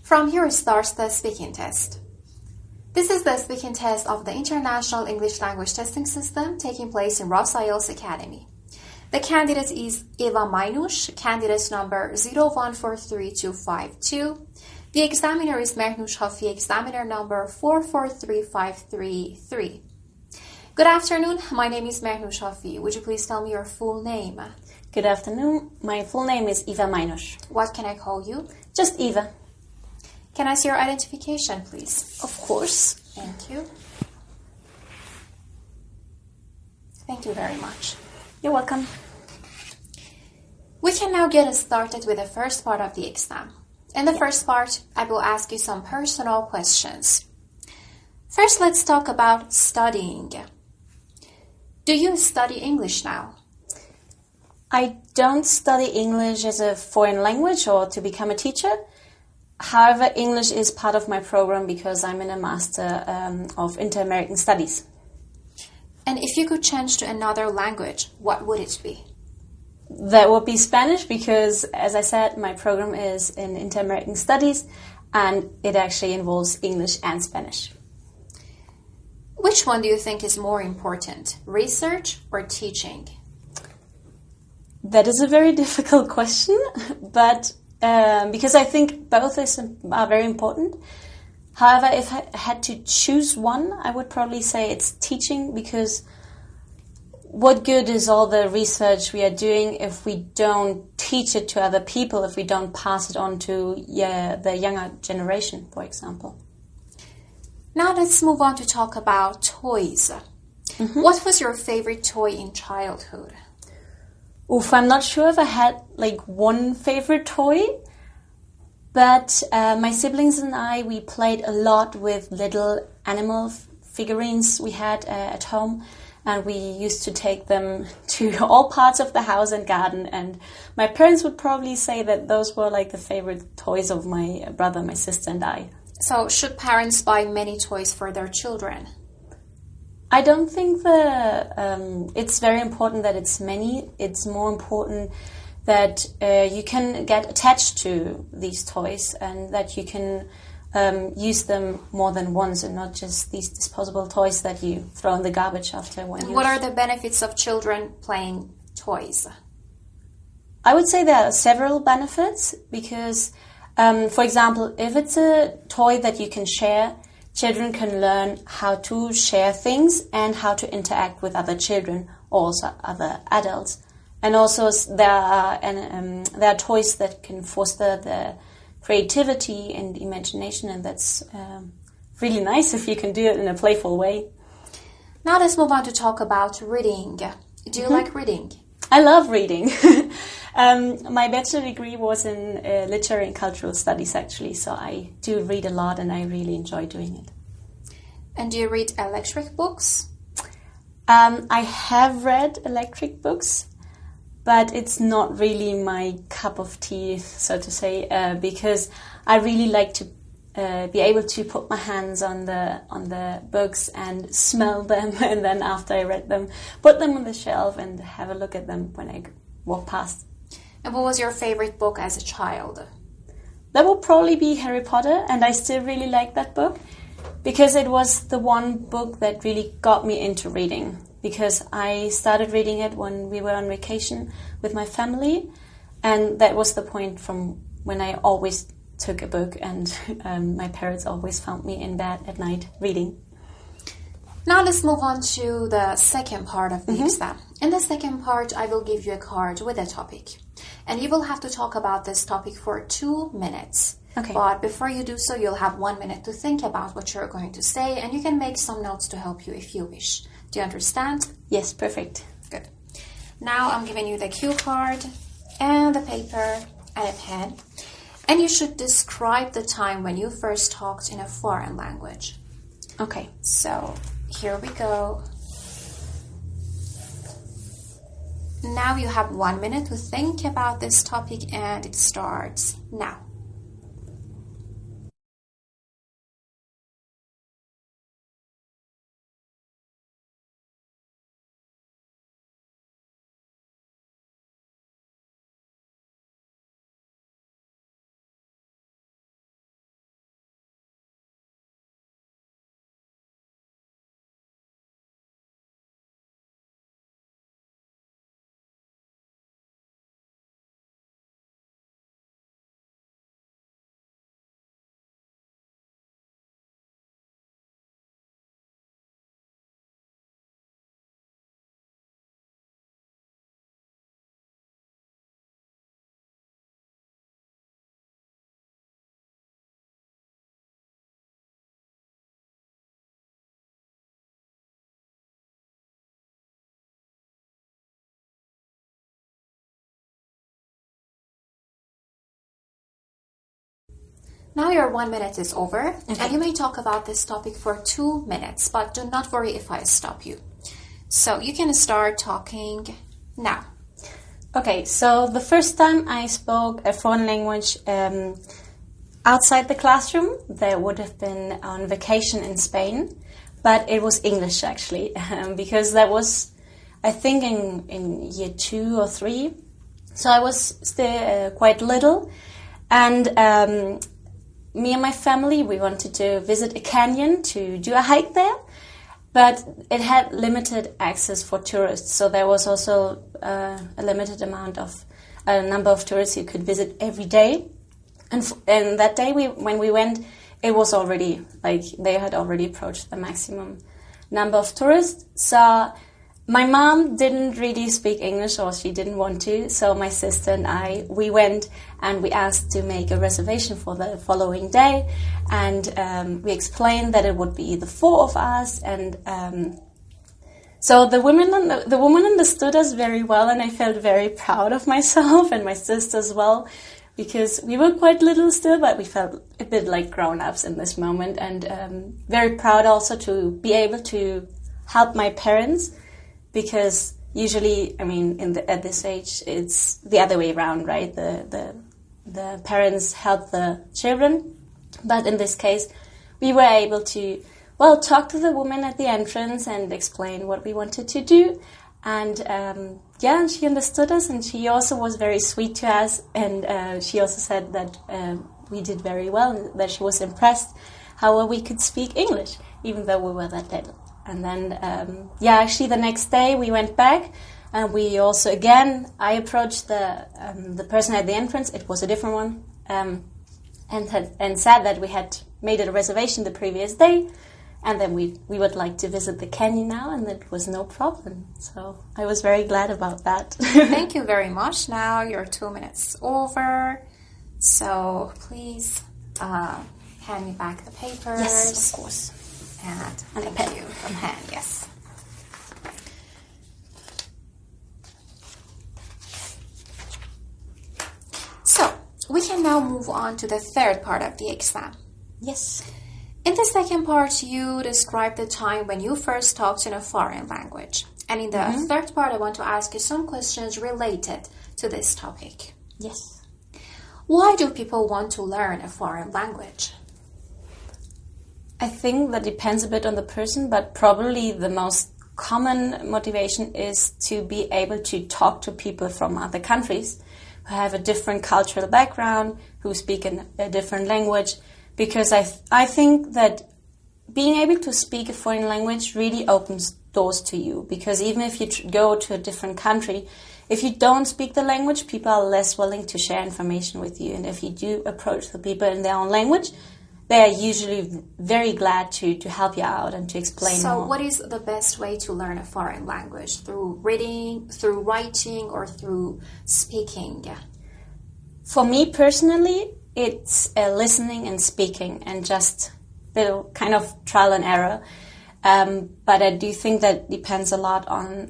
From here starts the speaking test. This is the speaking test of the International English Language Testing System taking place in Ross Ielts Academy. The candidate is Eva Mainush, candidate number 0143252. The examiner is Mehnush Hafi, examiner number 443533. Good afternoon, my name is Mehnush Hafi. Would you please tell me your full name? Good afternoon, my full name is Eva Mainush. What can I call you? Just Eva. Can I see your identification, please? Of course. Thank you. Thank you very much. You're welcome. We can now get started with the first part of the exam. In the first part, I will ask you some personal questions. First, let's talk about studying. Do you study English now? I don't study English as a foreign language or to become a teacher. However, English is part of my program because I'm in a Master of Inter-American Studies. And if you could change to another language, what would it be? That would be Spanish because, as I said, my program is in Inter-American Studies and it actually involves English and Spanish. Which one do you think is more important, research or teaching? That is a very difficult question, but because I think both are very important. However, if I had to choose one, I would probably say it's teaching, because what good is all the research we are doing if we don't teach it to other people, if we don't pass it on to the younger generation, for example. Now let's move on to talk about toys. Mm-hmm. What was your favorite toy in childhood? Oof, I'm not sure if I had like one favorite toy, but my siblings and I, we played a lot with little animal figurines we had at home, and we used to take them to all parts of the house and garden, and my parents would probably say that those were like the favorite toys of my brother, my sister and I. So should parents buy many toys for their children? I don't think it's very important that it's many. It's more important that you can get attached to these toys and that you can use them more than once and not just these disposable toys that you throw in the garbage after one use. What are the benefits of children playing toys? I would say there are several benefits because, for example, if it's a toy that you can share, children can learn how to share things and how to interact with other children, or also other adults. And also there are toys that can foster the creativity and imagination, and that's really nice if you can do it in a playful way. Now let's move on to talk about reading. Do you like reading? I love reading. My bachelor degree was in literary and cultural studies, actually, so I do read a lot and I really enjoy doing it. And do you read electric books? I have read electric books, but it's not really my cup of tea, so to say, because I really like to be able to put my hands on the books and smell them, and then after I read them, put them on the shelf and have a look at them when I walk past. And what was your favorite book as a child? That would probably be Harry Potter, and I still really like that book because it was the one book that really got me into reading, because I started reading it when we were on vacation with my family, and that was the point from when I always took a book, and my parents always found me in bed at night reading. Now let's move on to the second part of the exam. In the second part, I will give you a card with a topic, and you will have to talk about this topic for 2 minutes. Okay. But before you do so, you'll have 1 minute to think about what you're going to say, and you can make some notes to help you if you wish. Do you understand? Yes, perfect. Good. Now I'm giving you the cue card and the paper and a pen, and you should describe the time when you first talked in a foreign language. Okay. So here we go. Now you have 1 minute to think about this topic, and it starts now. Now your 1 minute is over, Okay. and you may talk about this topic for 2 minutes, but do not worry if I stop you. So you can start talking now. Okay, so the first time I spoke a foreign language outside the classroom, that would have been on vacation in Spain, but it was English actually, because that was, I think, in year 2 or 3. So I was still quite little, and me and my family, we wanted to visit a canyon to do a hike there, but it had limited access for tourists, so there was also a limited number of tourists you could visit every day. And that day when we went, it was already, like, they had already approached the maximum number of tourists. So my mom didn't really speak English, or she didn't want to, so my sister and I, we went and we asked to make a reservation for the following day, and we explained that it would be the 4 of us, and so the woman understood us very well, and I felt very proud of myself and my sister as well, because we were quite little still, but we felt a bit like grown-ups in this moment, and very proud also to be able to help my parents, because usually, I mean, at this age, it's the other way around, right? The parents help the children, but in this case, we were able to, well, talk to the woman at the entrance and explain what we wanted to do, and yeah, she understood us, and she also was very sweet to us, and she also said that we did very well, and that she was impressed how well we could speak English, even though we were that little. And then, yeah, actually the next day we went back, and we also, again, I approached the person at the entrance, it was a different one, and said that we had made a reservation the previous day, and then we would like to visit the canyon now, and it was no problem. So I was very glad about that. Thank you very much. Now your 2 minutes over. So please hand me back the papers. Yes, of course. And a pen. From hand, yes. So we can now move on to the third part of the exam. Yes. In the second part, you describe the time when you first talked in a foreign language. And in the third part, I want to ask you some questions related to this topic. Yes. Why do people want to learn a foreign language? I think that depends a bit on the person, but probably the most common motivation is to be able to talk to people from other countries who have a different cultural background, who speak a different language, because I think that being able to speak a foreign language really opens doors to you, because even if you go to a different country, if you don't speak the language, people are less willing to share information with you, and if you do approach the people in their own language, they are usually very glad to help you out and to explain more. So what is the best way to learn a foreign language? Through reading, through writing, or through speaking? For me personally, it's listening and speaking, and just the kind of trial and error. But I do think that depends a lot on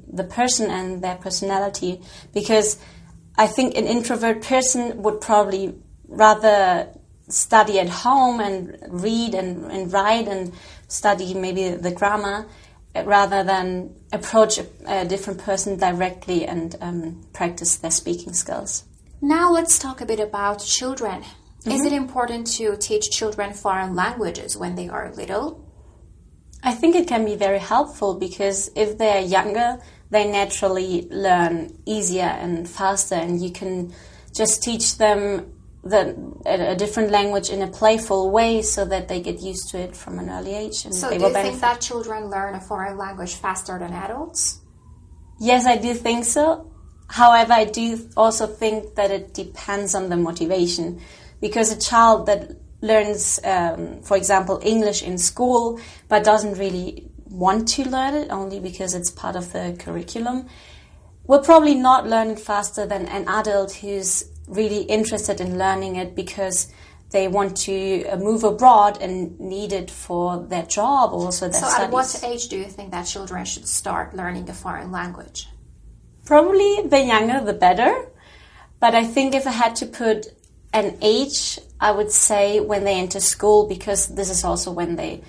the person and their personality, because I think an introvert person would probably rather study at home and read and write and study maybe the grammar rather than approach a different person directly and practice their speaking skills. Now let's talk a bit about children. Is it important to teach children foreign languages when they are little? I think it can be very helpful, because if they are younger, they naturally learn easier and faster, and you can just teach them a different language in a playful way so that they get used to it from an early age. And so they do will you benefit. think that children learn a foreign language faster than adults? Yes, I do think so. However, I do also think that it depends on the motivation, because a child that learns, for example, English in school, but doesn't really want to learn it only because it's part of the curriculum, will probably not learn it faster than an adult who's really interested in learning it because they want to move abroad and need it for their job or also their studies. So at what age do you think that children should start learning a foreign language? Probably the younger the better, but I think if I had to put an age, I would say, when they enter school, because this is also when they,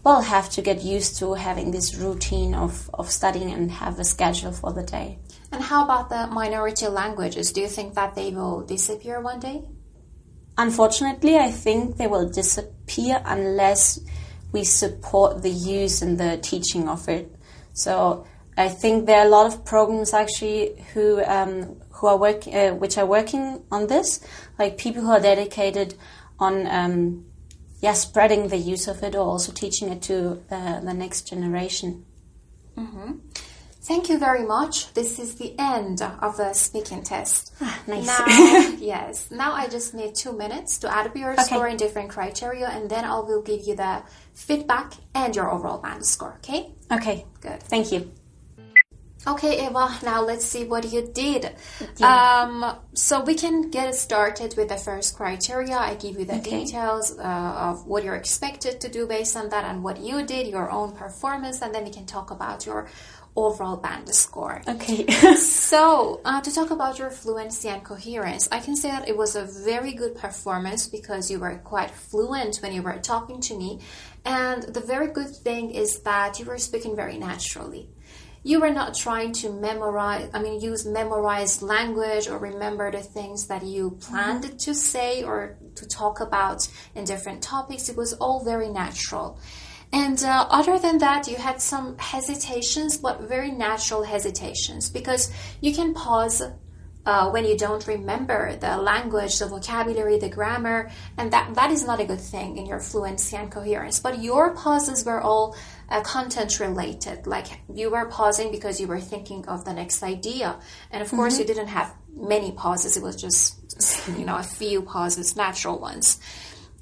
well, have to get used to having this routine of studying and have a schedule for the day. And how about the minority languages? Do you think that they will disappear one day? Unfortunately, I think they will disappear unless we support the use and the teaching of it. So I think there are a lot of programs actually who are which are working on this, like people who are dedicated on spreading the use of it, or also teaching it to the next generation. Mm-hmm. Thank you very much. This is the end of the speaking test. Nice. Now, yes. Now I just need 2 minutes to add up your score in different criteria, and then I will give you the feedback and your overall band score, okay? Okay. Good. Thank you. Okay, Eva, now let's see what you did. So we can get started with the first criteria. I give you the details of what you're expected to do based on that and what you did, your own performance, and then we can talk about your overall band score. Okay. So, to talk about your fluency and coherence, I can say that it was a very good performance because you were quite fluent when you were talking to me. And the very good thing is that you were speaking very naturally. You were not trying to use memorized language or remember the things that you planned to say or to talk about in different topics. It was all very natural. And other than that, you had some hesitations, but very natural hesitations, because you can pause when you don't remember the language, the vocabulary, the grammar, and that is not a good thing in your fluency and coherence. But your pauses were all content related, like you were pausing because you were thinking of the next idea. And of course, you didn't have many pauses. It was just a few pauses, natural ones.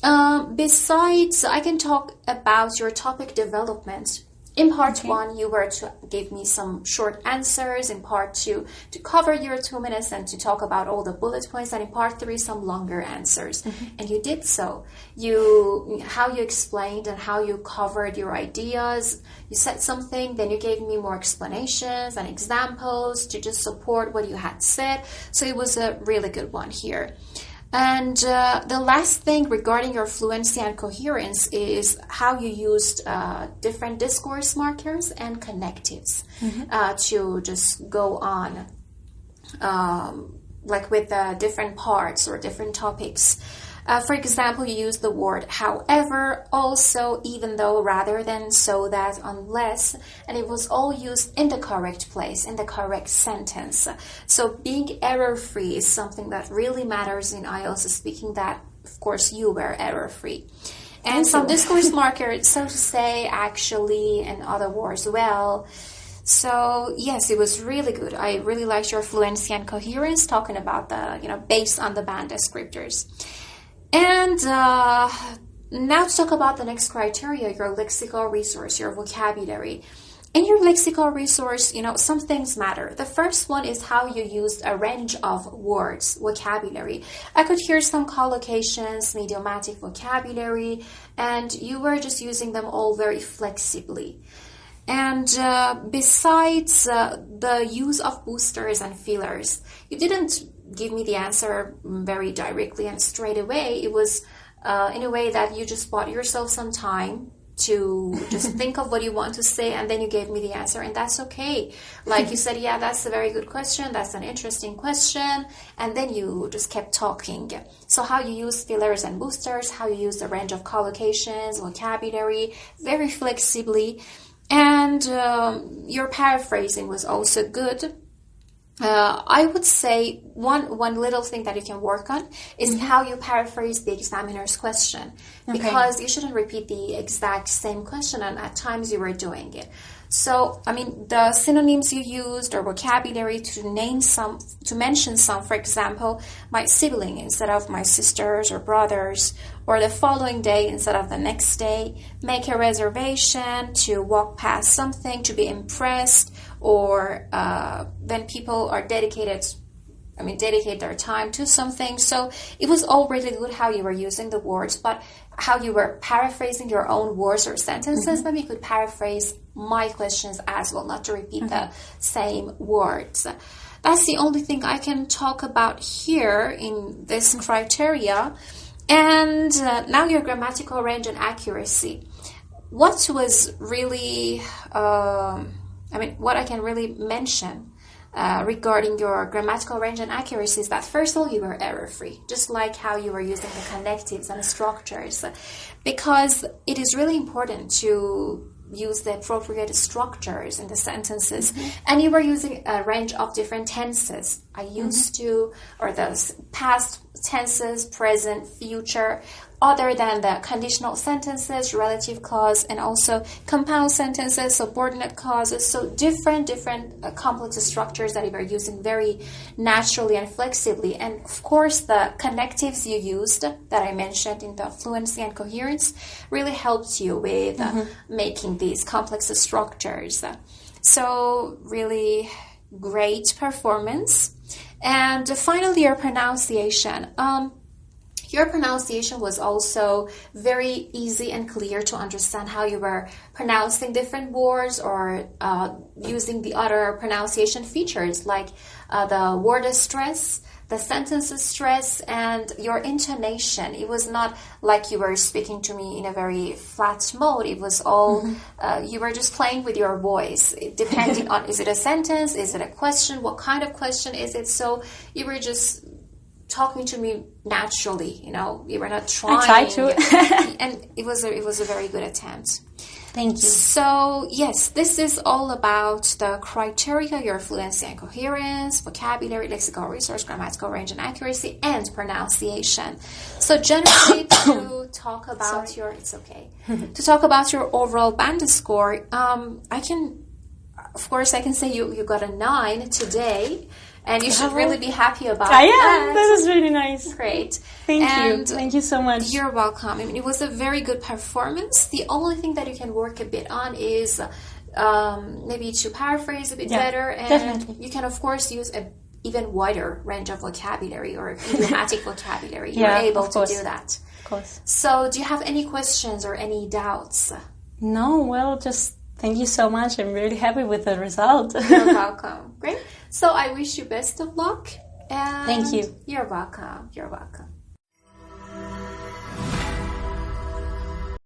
Besides, I can talk about your topic development. In part 1, you were to give me some short answers. In part 2, to cover your 2 minutes and to talk about all the bullet points. And in part 3, some longer answers. And you did so. How you explained and how you covered your ideas. You said something, then you gave me more explanations and examples to just support what you had said. So it was a really good one here. And the last thing regarding your fluency and coherence is how you used different discourse markers and connectives to just go on, like with different parts or different topics. For example, you use the word however, also, even though, rather than, so that, unless, and it was all used in the correct place, in the correct sentence. So being error-free is something that really matters in IELTS, speaking that, of course, you were error-free. And some discourse markers, so to say, actually, and other words, well. So, yes, it was really good. I really liked your fluency and coherence, talking about based on the band descriptors. And now to talk about the next criteria, your lexical resource, your vocabulary. In your lexical resource, some things matter. The first one is how you used a range of words, vocabulary. I could hear some collocations, idiomatic vocabulary, and you were just using them all very flexibly. And besides the use of boosters and fillers, you didn't give me the answer very directly and straight away. It was in a way that you just bought yourself some time to just think of what you want to say, and then you gave me the answer, and that's okay. Like you said, yeah, that's a very good question, that's an interesting question, and then you just kept talking. So how you use fillers and boosters, how you use the range of collocations, vocabulary, very flexibly, and your paraphrasing was also good. I would say one little thing that you can work on is how you paraphrase the examiner's question, because you shouldn't repeat the exact same question, and at times you were doing it. So, the synonyms you used or vocabulary to mention some, for example, my sibling instead of my sisters or brothers, or the following day instead of the next day, make a reservation, to walk past something, to be impressed, or when people are dedicate their time to something. So it was all really good how you were using the words, but how you were paraphrasing your own words or sentences, maybe you could paraphrase my questions as well, not to repeat the same words. that's the only thing I can talk about here in this criteria. And now your grammatical range and accuracy. What was really, what I can really mention regarding your grammatical range and accuracy is that, first of all, you were error-free, just like how you were using the connectives and structures, because it is really important to use the appropriate structures in the sentences. And you were using a range of different tenses. I used to, or the past tenses, present, future, other than the conditional sentences, relative clause, and also compound sentences, subordinate clauses. So different complex structures that you were using very naturally and flexibly. And of course, the connectives you used that I mentioned in the fluency and coherence really helped you with making these complex structures. So really great performance. And finally, your pronunciation. Your pronunciation was also very easy and clear to understand how you were pronouncing different words or using the other pronunciation features like the word stress, the sentence stress, and your intonation. It was not like you were speaking to me in a very flat mode. It was all, you were just playing with your voice, depending on, is it a sentence, is it a question, what kind of question is it? So you were just talking to me naturally, you know, you were not trying. I tried to. And it was a very good attempt. Thank you. So, yes, this is all about the criteria, your fluency and coherence, vocabulary, lexical resource, grammatical range and accuracy, and pronunciation. So, generally, to talk about to talk about your overall band score, I can say you got a 9 today. And you should really be happy about that. Yeah, that is really nice. Great. Thank you. Thank you so much. You're welcome. I mean, it was a very good performance. The only thing that you can work a bit on is maybe to paraphrase a bit better. And definitely. you can, of course, use an even wider range of vocabulary or idiomatic vocabulary. You're able to do that. Of course. So do you have any questions or any doubts? No, well, just thank you so much. I'm really happy with the result. You're welcome. Great. So I wish you best of luck. And thank you. You're welcome. You're welcome.